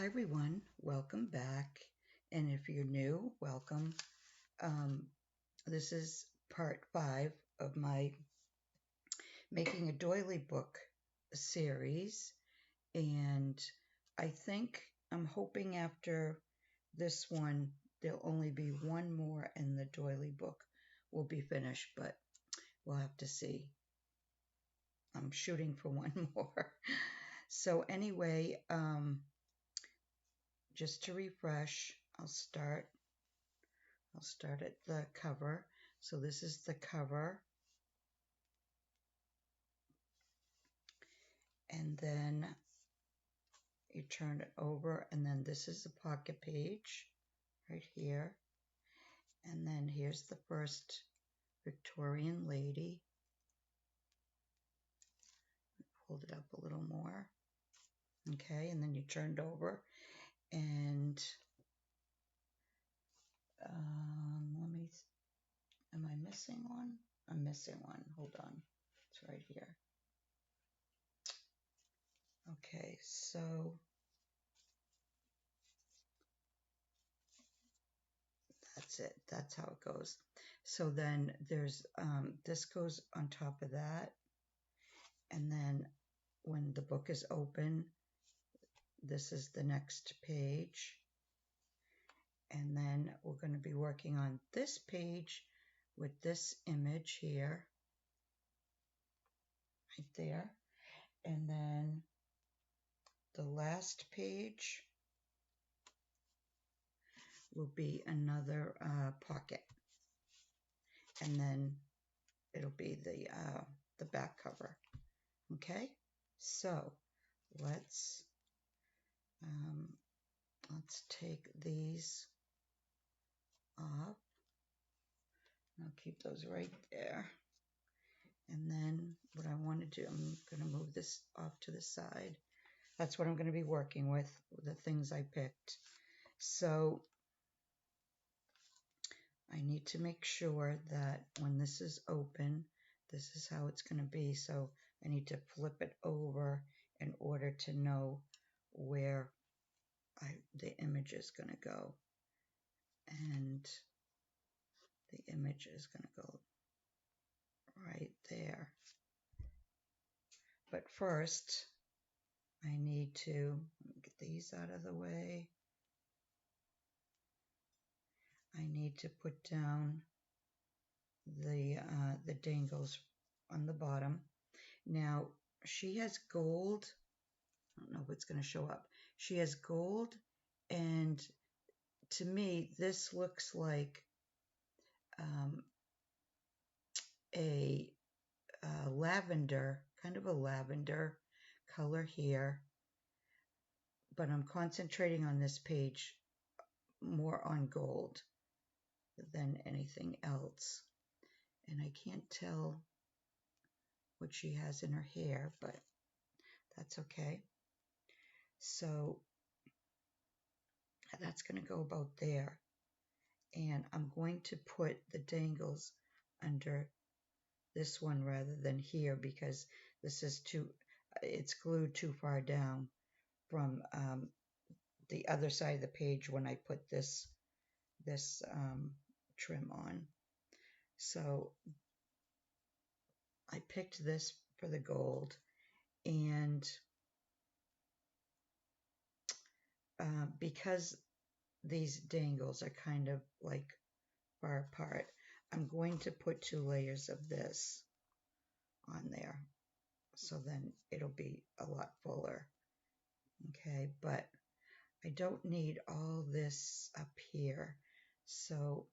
Hi everyone, welcome back. And if you're new, welcome. Um, this is part 5 of my Making a Doily book series. And I think I'm hoping after this one, there'll only be one more and the doily book will be finished, but we'll have to see. I'm shooting for one more. So anyway, just to refresh, I'll start at the cover. So this is the cover. And then you turn it over, and then this is the pocket page right here. And then here's the first Victorian lady. Hold it up a little more. Okay, and then you turned over, and am I missing one? I'm missing one. Hold on. It's right here. Okay, so that's it. That's how it goes. So then there's this goes on top of that, and then when the book is open, this is the next page, and then we're going to be working on this page with this image here, right there, and then the last page will be another pocket, and then it'll be the back cover. Okay, so let's take these off. I'll keep those right there. And then what I want to do, I'm going to move this off to the side. That's what I'm going to be working with, the things I picked. So I need to make sure that when this is open, this is how it's going to be. So I need to flip it over in order to know where the image is going to go. And the image is going to go right there. But first, I need to get these out of the way. I need to put down the dangles on the bottom. Now, she has gold. I don't know if it's going to show up. She has gold, and to me, this looks like a lavender, kind of a lavender color here. But I'm concentrating on this page more on gold than anything else. And I can't tell what she has in her hair, but that's okay. So that's going to go about there. And I'm going to put the dangles under this one rather than here because this is it's glued too far down from the other side of the page when I put this trim on. So I picked this for the gold, and because these dangles are kind of like far apart, I'm going to put 2 layers of this on there. So then it'll be a lot fuller. Okay, but I don't need all this up here. So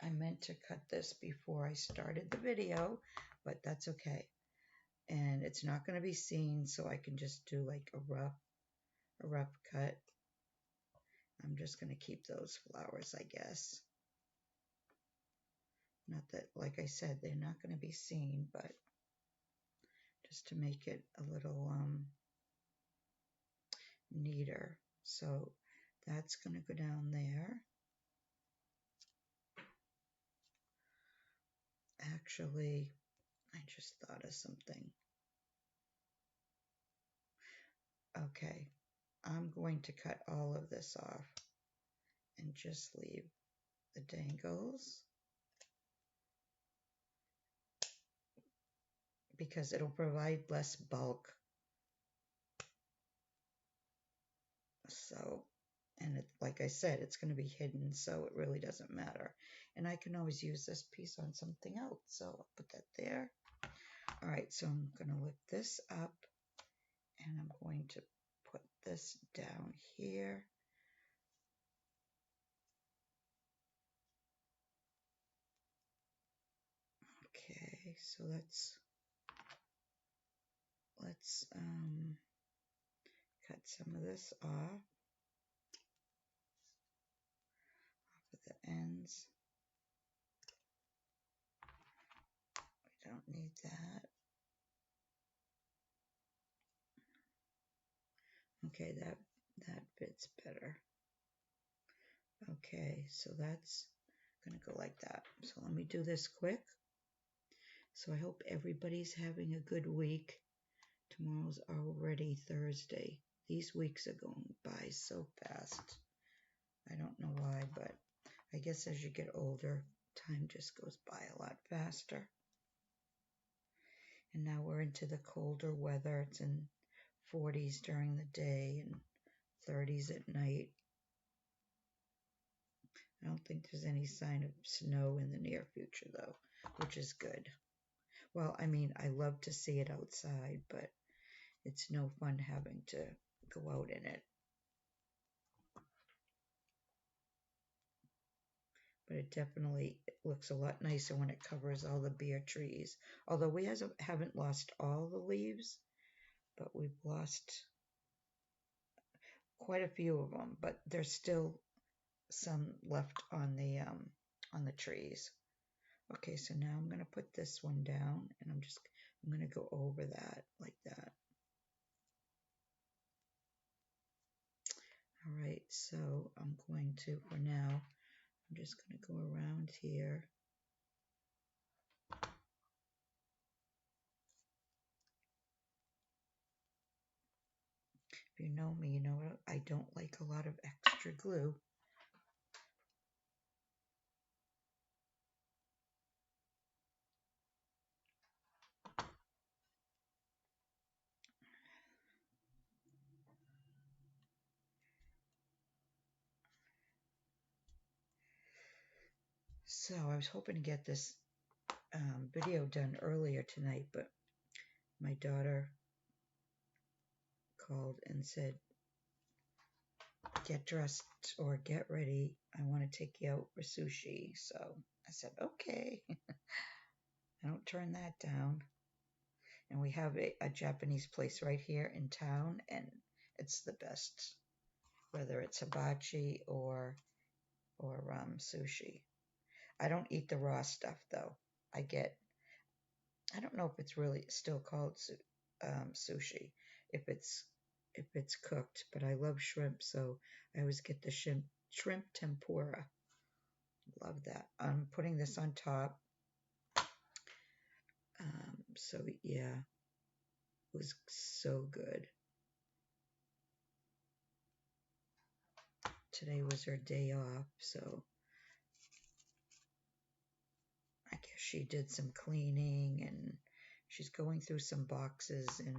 I meant to cut this before I started the video, but that's okay. And it's not going to be seen, so I can just do like a rough cut. I'm just going to keep those flowers, I guess. Not that, like I said, they're not going to be seen, but just to make it a little neater. So that's going to go down there. Actually, I just thought of something. Okay, I'm going to cut all of this off and just leave the dangles because it'll provide less bulk. So, and it, like I said, it's going to be hidden, so it really doesn't matter. And I can always use this piece on something else, so I'll put that there. All right, so I'm going to lift this up, and I'm going to put this down here. Okay, so let's cut some of this off of the ends. We don't need that. Okay, that fits better. Okay, so that's gonna go like that. So let me do this quick. So I hope everybody's having a good week. Tomorrow's already Thursday. These weeks are going by so fast. I don't know why, but I guess as you get older, time just goes by a lot faster. And now we're into the colder weather. It's in 40s during the day and 30s at night. I don't think there's any sign of snow in the near future, though, which is good. Well, I mean, I love to see it outside, but it's no fun having to go out in it. But it definitely looks a lot nicer when it covers all the bare trees. Although we haven't lost all the leaves, but we've lost quite a few of them. But there's still some left on the trees. Okay, so now I'm going to put this one down, and I'm going to go over that like that. All right, so I'm going to, for now, I'm just going to go around here. If you know me, you know I don't like a lot of extra glue. So I was hoping to get this video done earlier tonight, but my daughter called and said, get dressed or get ready. I want to take you out for sushi. So I said, okay. I don't turn that down. And we have a Japanese place right here in town, and it's the best, whether it's hibachi or sushi. I don't eat the raw stuff though. I don't know if it's really still called sushi if it's cooked, but I love shrimp, so I always get the shrimp tempura. Love that. I'm putting this on top. So yeah, it was so good. Today was her day off, so I guess she did some cleaning, and she's going through some boxes in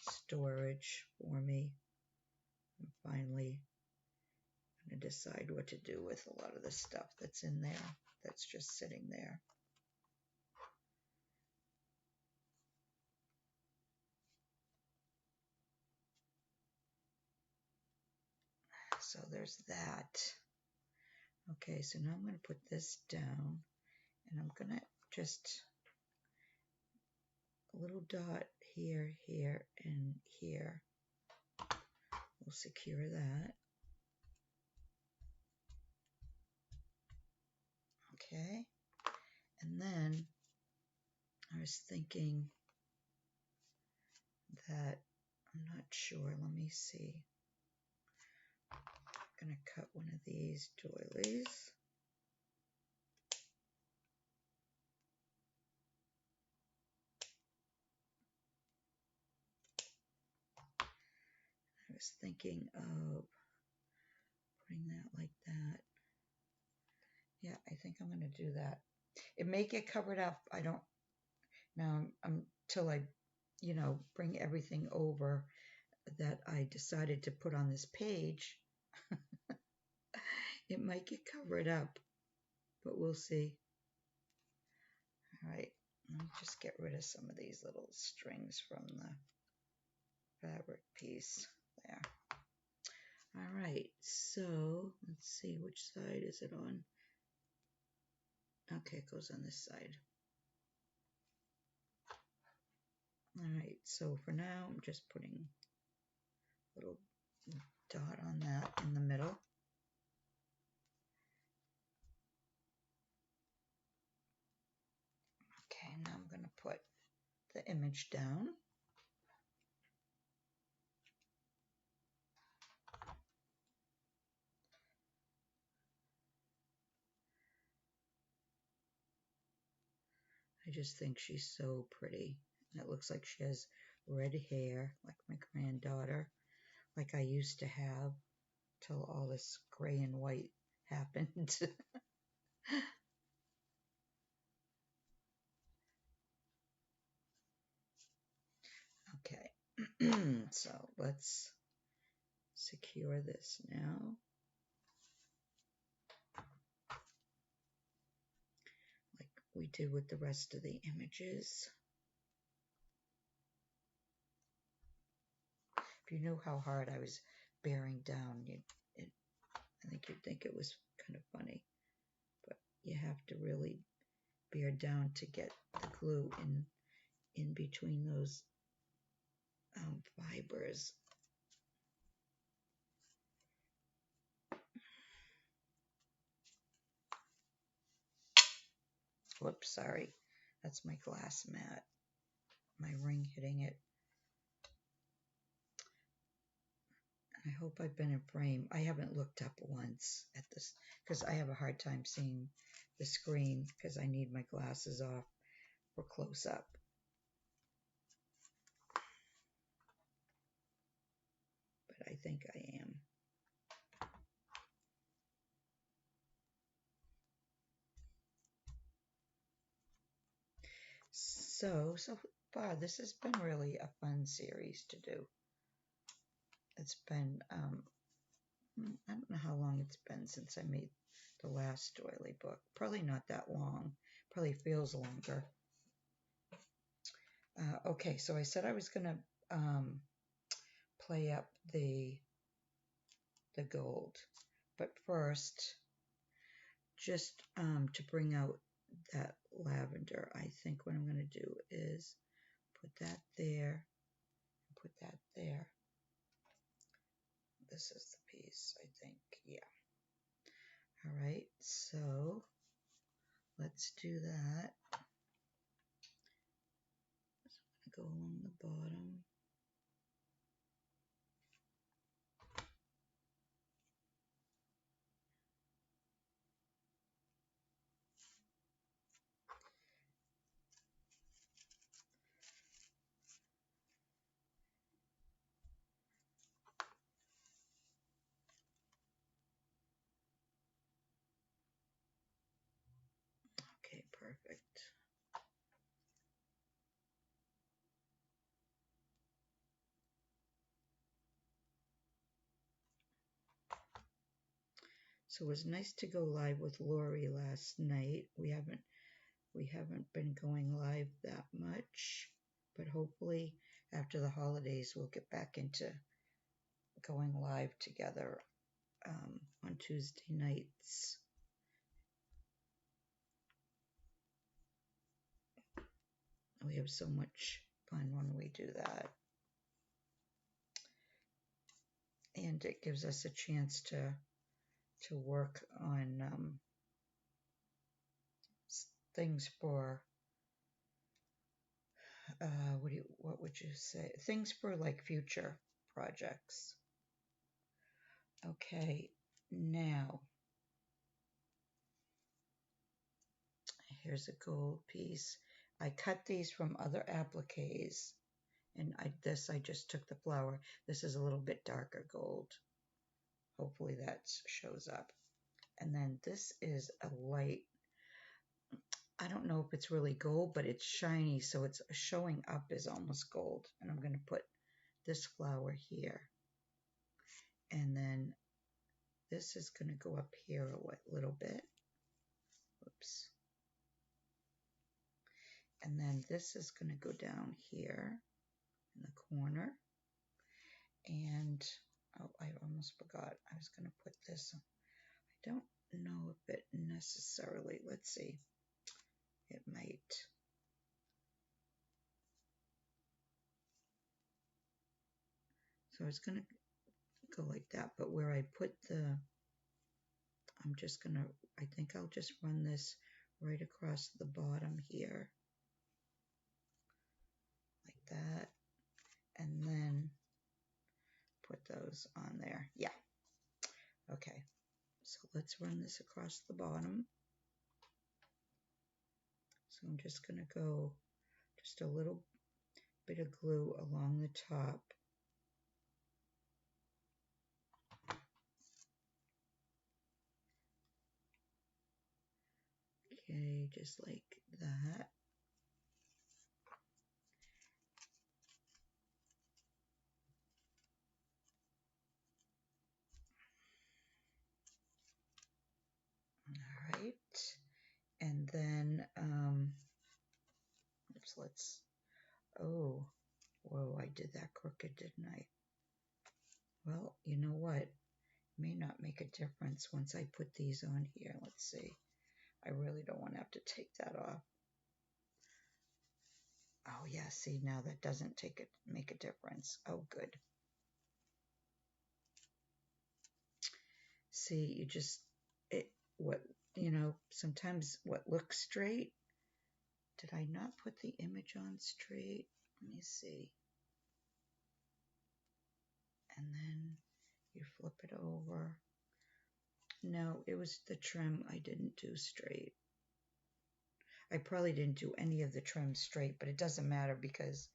storage for me. And finally going to decide what to do with a lot of the stuff that's in there, that's just sitting there. So there's that. Okay, so now I'm going to put this down, and I'm going to just a little dot here, here, and here. We'll secure that. Okay, and then I was thinking that I'm not sure. Let me see. I'm going to cut one of these doilies. I was thinking of putting that like that. Yeah, I think I'm going to do that. It may get covered up. I don't now. Until I, bring everything over that I decided to put on this page. It might get covered up, but we'll see. All right, let me just get rid of some of these little strings from the fabric piece there. All right, so let's see, which side is it on? Okay, it goes on this side. All right, so for now, I'm just putting a little dot on that in the middle. Okay, now I'm going to put the image down. I just think she's so pretty. And it looks like she has red hair, like my granddaughter, like I used to have till all this gray and white happened. Okay, so let's secure this now. Like we did with the rest of the images. If you knew how hard I was bearing down, I think you'd think it was kind of funny. But you have to really bear down to get the glue in between those fibers. Whoops, sorry. That's my glass mat. My ring hitting it. I hope I've been in frame. I haven't looked up once at this because I have a hard time seeing the screen because I need my glasses off for close up. But I think I am. So far this has been really a fun series to do. It's been, I don't know how long it's been since I made the last Doily book. Probably not that long. Probably feels longer. Okay, so I said I was going to play up the gold. But first, just to bring out that lavender, I think what I'm going to do is put that there, put that there. This is the piece, I think, yeah. All right, so let's do that. So I'm going to go along the bottom. Okay, perfect. So it was nice to go live with Lori last night. We haven't been going live that much, but hopefully after the holidays we'll get back into going live together on Tuesday nights. We have so much fun when we do that. And it gives us a chance to work on things for what would you say? Things for like future projects. Okay, now here's a gold piece. I cut these from other appliques And I just took the flower. This is a little bit darker gold. Hopefully that shows up. And then this is a light, I don't know if it's really gold, but it's shiny, so it's showing up as almost gold. And I'm going to put this flower here. And then this is going to go up here a little bit. Oops. And then this is going to go down here in the corner. And, oh, I almost forgot. I was going to put this. I don't know if it necessarily, let's see. It might. So it's going to go like that. But where I put the, I'm just going to, I think I'll just run this right across the bottom here. Like that. And then put those on there. Yeah. Okay. So let's run this across the bottom. So I'm just going to go just a little bit of glue along the top. Okay, just like that. All right. And then, let's, oh, whoa, I did that crooked, didn't I? Well, you know what? May not make a difference once I put these on here. Let's see. I really don't want to have to take that off. Oh yeah, see, now that doesn't make a difference. Oh, good. See, you just, sometimes what looks straight. Did I not put the image on straight? Let me see. And then you flip it over. No, it was the trim I didn't do straight. I probably didn't do any of the trim straight, but it doesn't matter because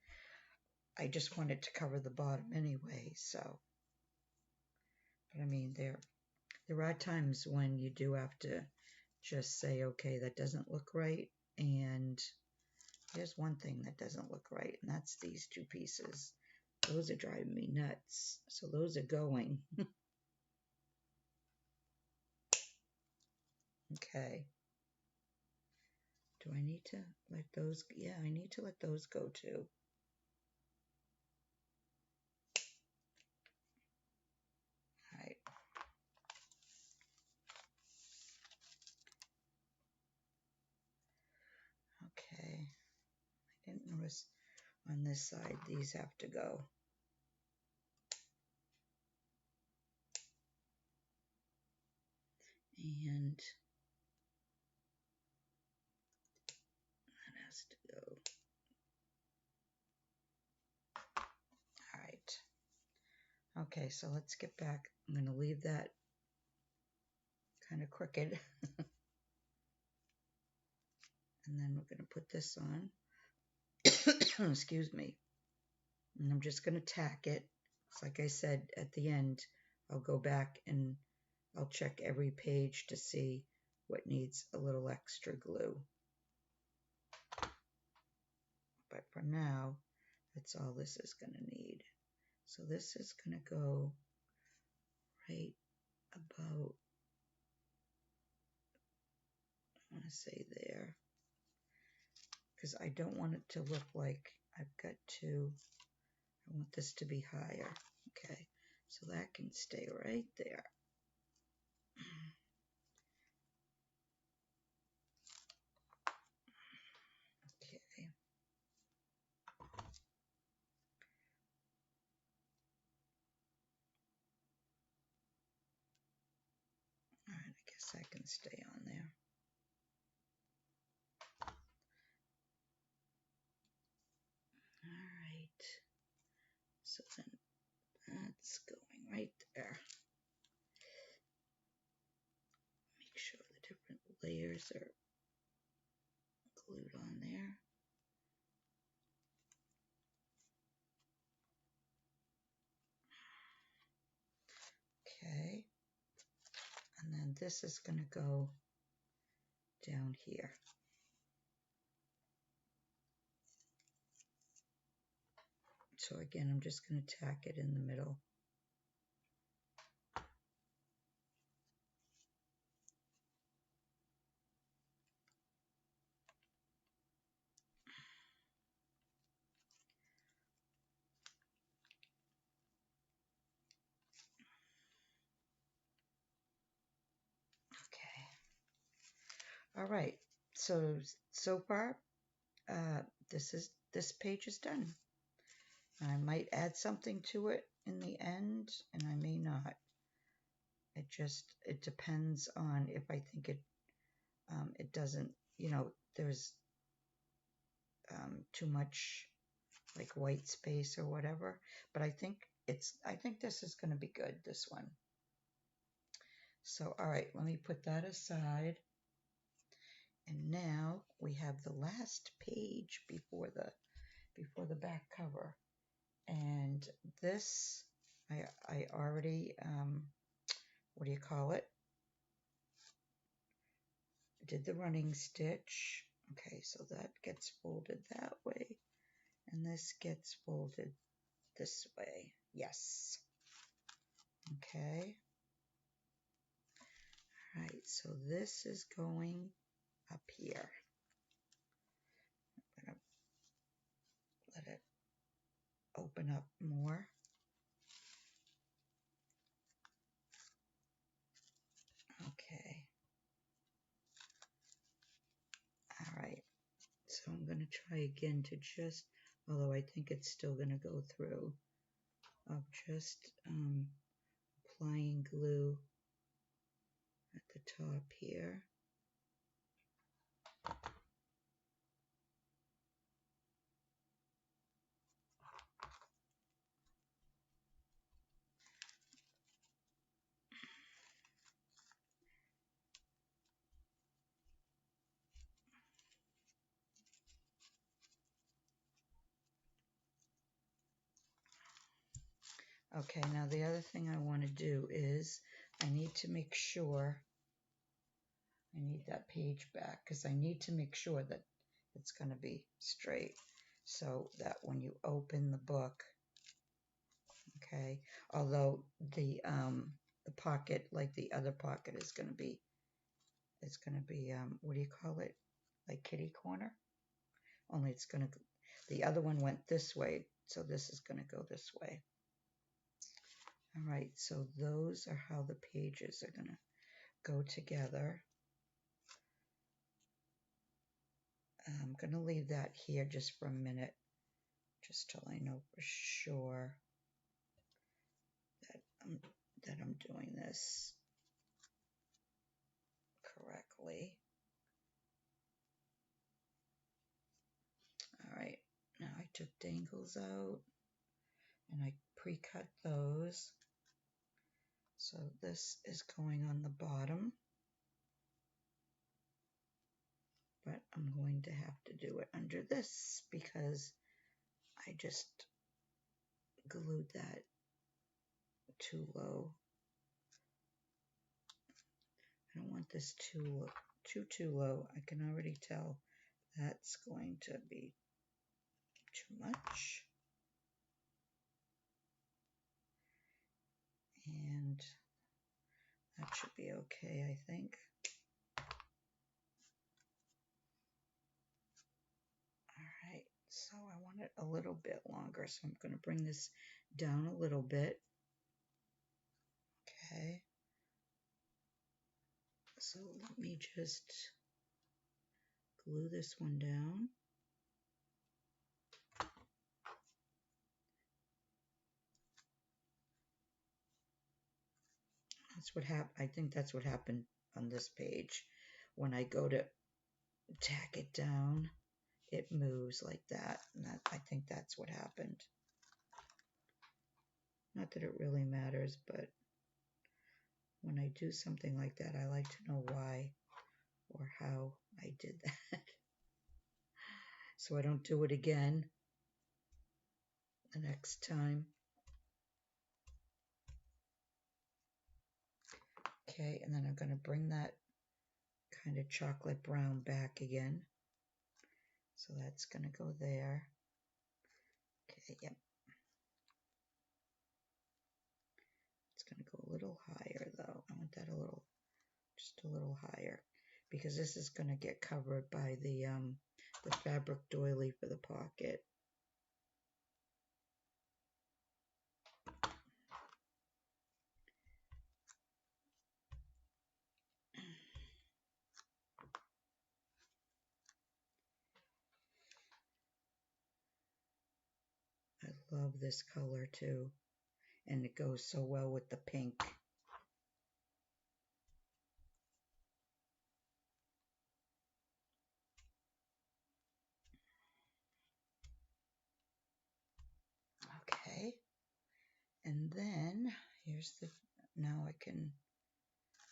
I just wanted to cover the bottom anyway, so. But I mean, there are times when you do have to just say, okay, that doesn't look right, and here's one thing that doesn't look right, and that's these two pieces. Those are driving me nuts, so those are going. Okay. Do I need to let those? Yeah, I need to let those go too. All right. Okay. I didn't notice on this side these have to go. And that has to go. All right. Okay, so let's get back. I'm going to leave that kind of crooked. And then we're going to put this on. Excuse me. And I'm just going to tack it. It's like I said at the end, I'll go back and I'll check every page to see what needs a little extra glue. But for now, that's all this is going to need. So this is going to go right about, I want to say there, because I don't want it to look like I've got to, I want this to be higher. Okay, so that can stay right there. Okay. All right, I guess that can stay on there. All right, so then that's going right there. Make sure the different layers are glued on there. this is going to go down here. So again, I'm just going to tack it in the middle. Okay. All right. So far, this page is done. I might add something to it in the end, and I may not. It depends on if I think it doesn't, there's too much like white space or whatever. But I think this is going to be good, this one. So, all right, let me put that aside. And now we have the last page before the back cover. And this, I already, what do you call it? Did the running stitch. Okay, so that gets folded that way. And this gets folded this way. Yes. Okay. All right, so this is going up here. I'm going to let it open up more. Okay. All right. So I'm going to try again to just, although I think it's still going to go through, of just applying glue at the top here. Okay, now the other thing I want to do is I need to make sure, I need that page back because I need to make sure that it's going to be straight so that when you open the book, okay, although the pocket, like the other pocket, is going to be, what do you call it, like kitty corner, only it's going to, the other one went this way, so this is going to go this way. All right, so those are how the pages are going to go together. I'm going to leave that here just for a minute, just till I know for sure that I'm doing this correctly. All right, now I took dangles out and I pre-cut those. So this is going on the bottom, but I'm going to have to do it under this because I just glued that too low. I don't want this too low. I can already tell that's going to be too much. And that should be okay, I think. All right, so I want it a little bit longer, so I'm going to bring this down a little bit. Okay. So let me just glue this one down. That's what happened. I think that's what happened on this page. When I go to tack it down, it moves like that. And I think that's what happened. Not that it really matters, but when I do something like that, I like to know why or how I did that. So I don't do it again the next time. Okay, and then I'm going to bring that kind of chocolate brown back again. So that's going to go there. Okay, yep. It's going to go a little higher though. I want that just a little higher, because this is going to get covered by the fabric doily for the pocket. I love this color too, and it goes so well with the pink. Okay, and then here's now I can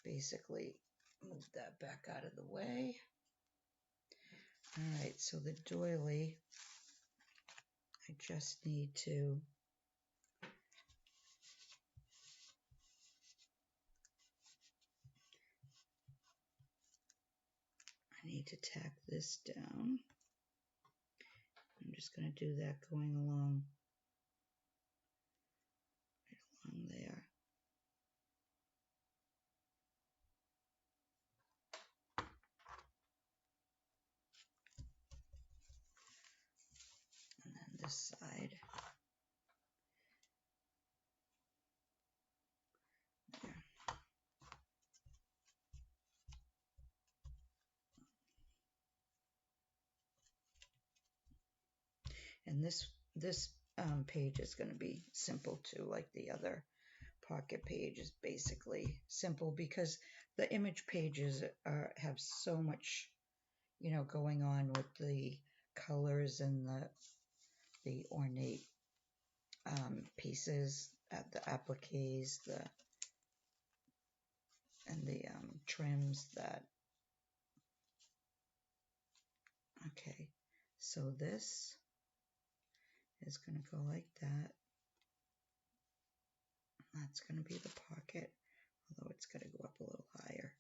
basically move that back out of the way. All right, so the doily, I just need to tack this down. I'm just going to do that going along there. And then this side. There. And this page is going to be simple too, like the other pocket page is basically simple, because the image pages have so much, you know, going on with the colors and the ornate pieces, the appliques, and the trims that. Okay, so this is going to go like that. That's going to be the pocket, although it's going to go up a little higher.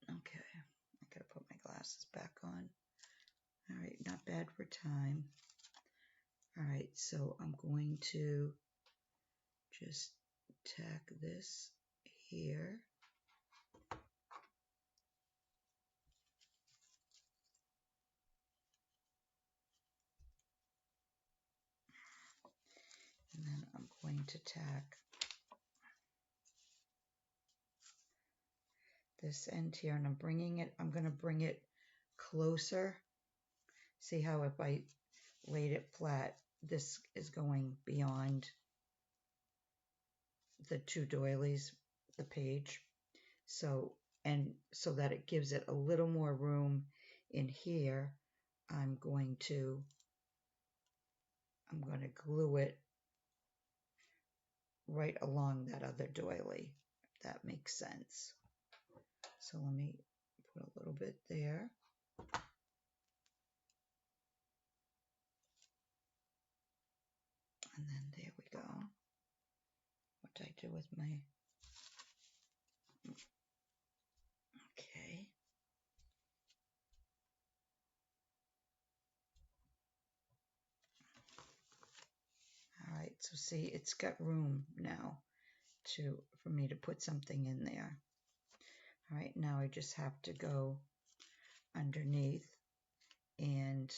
Okay, I got to put my glasses back on. All right, not bad for time. All right, so I'm going to just tack this here. And then I'm going to tack this end here, and I'm going to bring it closer. See how if I laid it flat, this is going beyond the two doilies, the page. So, and so that it gives it a little more room in here, I'm going to glue it right along that other doily, if that makes sense. So let me put a little bit there. And then there we go. What did I do with my... Okay. All right, so see, it's got room now for me to put something in there. All right, now I just have to go underneath, and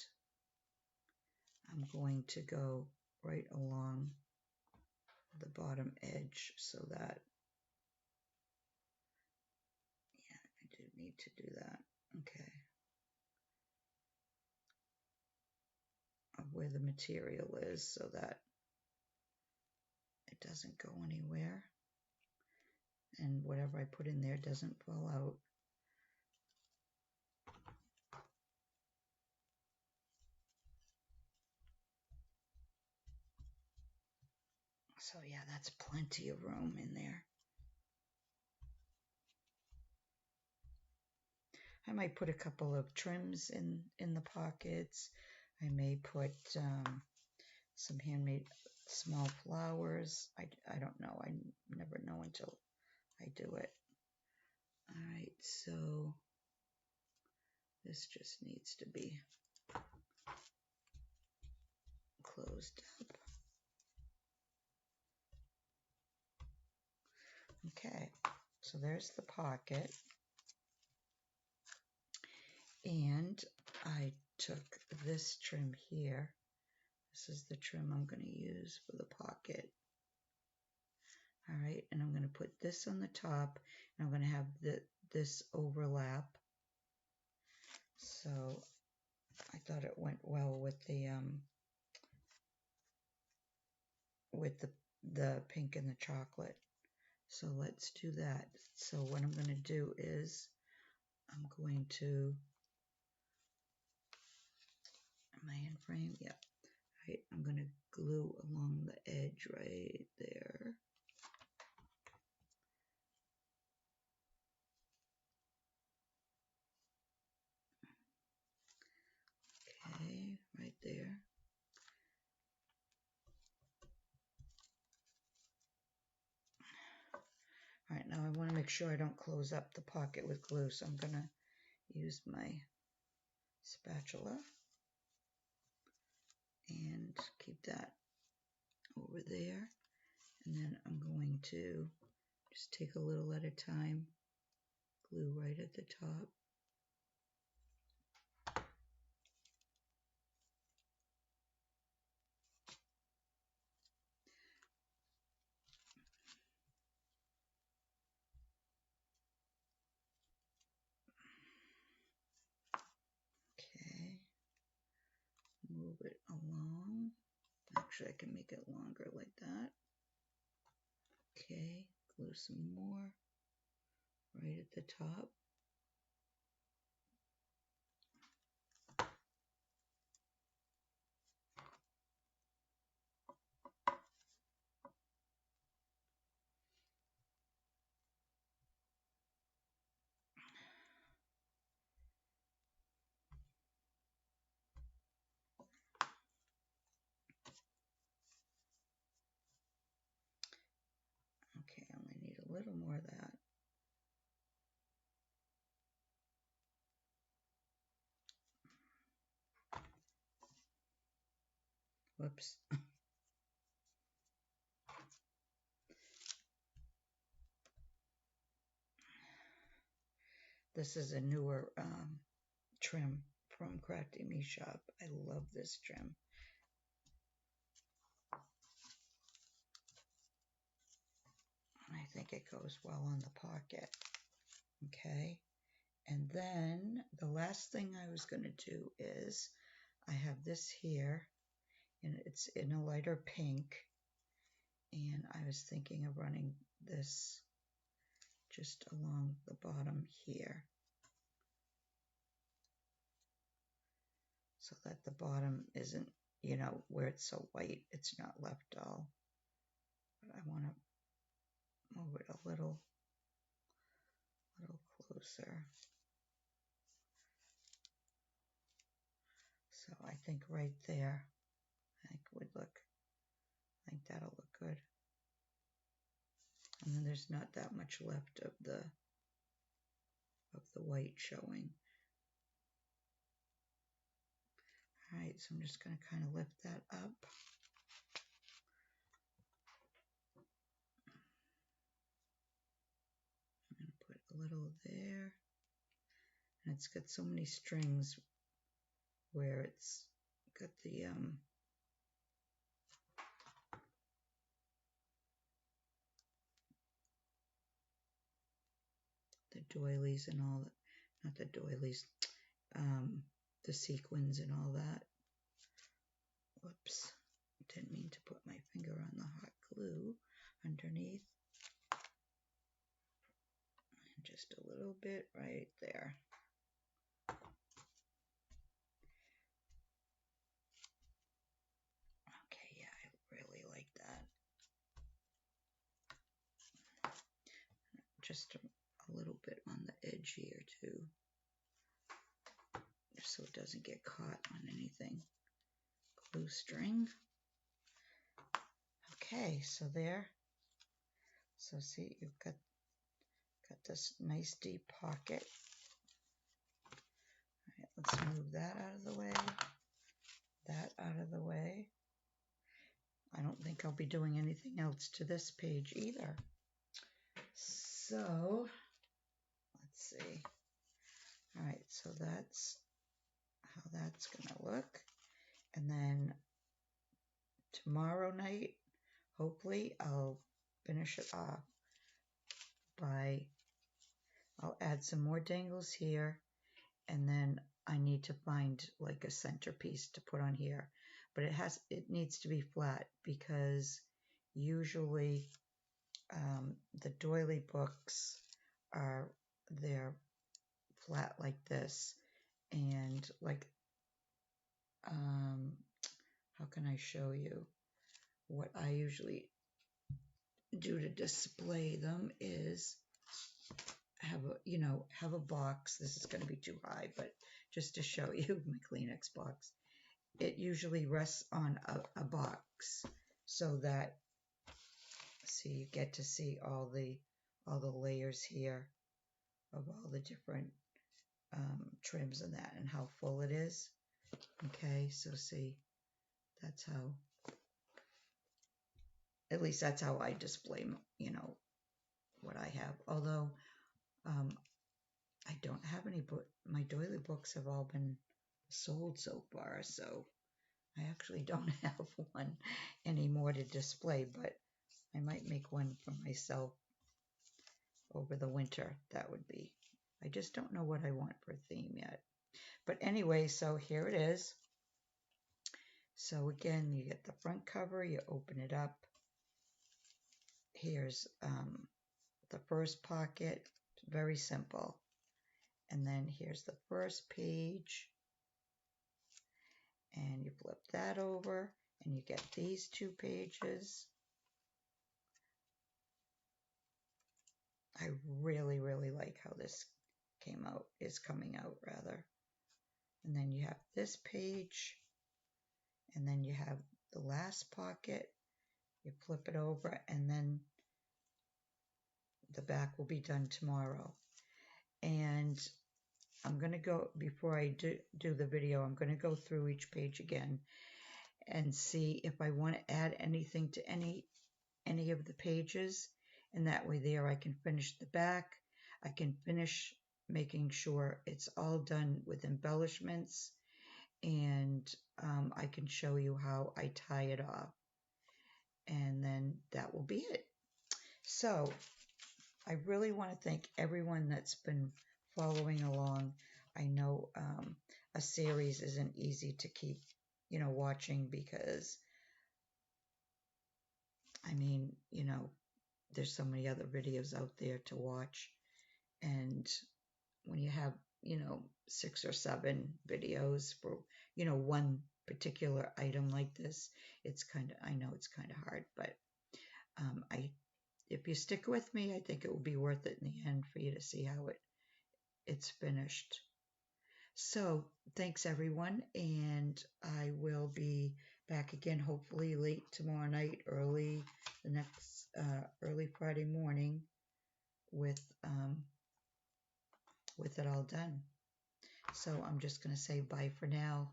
I'm going to go right along the bottom edge, so that, yeah, I do need to do that. Okay. Of where the material is, so that it doesn't go anywhere, and whatever I put in there doesn't fall out. So yeah, that's plenty of room in there. I might put a couple of trims in the pockets. I may put some handmade small flowers. I don't know. I never know until I do it. All right, so this just needs to be closed up. Okay, so there's the pocket. And I took this trim here. This is the trim I'm going to use for the pocket. All right, and I'm going to put this on the top, and I'm going to have this overlap. So I thought it went well with the pink and the chocolate. So let's do that. So what I'm going to do is I'm going to, am I in frame? Yeah. Right, I'm going to glue along the edge right there. Okay, right there. All right, now I want to make sure I don't close up the pocket with glue, so I'm going to use my spatula and keep that over there. And then I'm going to just take a little at a time, glue right at the top. Okay, move it along. Actually, I can make it longer like that. Okay, glue some more right at the top. Okay, I only need a little more of that. Whoops. This is a newer trim from Crafty Me Shop. I love this trim. I think it goes well on the pocket. Okay, and then the last thing I was going to do is I have this here, and it's in a lighter pink, and I was thinking of running this just along the bottom here, so that the bottom isn't, you know, where it's so white, it's not left all. But I want to move it a little closer. So I think right there, I think that'll look good. And then there's not that much left of the white showing. All right, so I'm just going to kind of lift that up. I'm going to put a little there. And it's got so many strings where it's got the doilies and all that, not the doilies, the sequins and all that. Whoops, didn't mean to put my finger on the hot glue underneath. And just a little bit right there. Okay, yeah, I really like that. Just a little bit on the edge here too, just so it doesn't get caught on anything. Glue string. Okay, so there. So see, you've got this nice deep pocket. All right, let's move that out of the way. That out of the way. I don't think I'll be doing anything else to this page either. So let's see. All right, so that's how that's gonna look. And then tomorrow night, hopefully I'll finish it off by, I'll add some more dangles here, and then I need to find like a centerpiece to put on here. But it needs to be flat, because usually the doily books they're flat like this, and like how can I show you? What I usually do to display them is have a box. This is going to be too high, but just to show you my Kleenex box. It usually rests on a box, so that, see, you get to see all the layers here of all the different trims and that, and how full it is. Okay, so see, that's how, at least that's how I display, what I have. Although I don't have any my doily books have all been sold so far, so I actually don't have one anymore to display, but I might make one for myself over the winter. That would be, I just don't know what I want for a theme yet. But anyway, so here it is. So again, you get the front cover, you open it up. Here's the first pocket, very simple. And then here's the first page. And you flip that over, and you get these two pages. I really, really like how this is coming out rather. And then you have this page, and then you have the last pocket. You flip it over, and then the back will be done tomorrow. And I'm going to go, before I do the video, I'm going to go through each page again and see if I want to add anything to any of the pages. And that way there I can finish the back. I can finish making sure it's all done with embellishments, and I can show you how I tie it off. And then that will be it. So I really want to thank everyone that's been following along. I know a series isn't easy to keep, watching, because I mean, there's so many other videos out there to watch. And when you have, 6 or 7 videos for, one particular item like this, I know it's kind of hard, but if you stick with me, I think it will be worth it in the end for you to see how it's finished. So thanks everyone, and I will be back again hopefully late tomorrow night, early Friday morning with it all done. So I'm just going to say bye for now.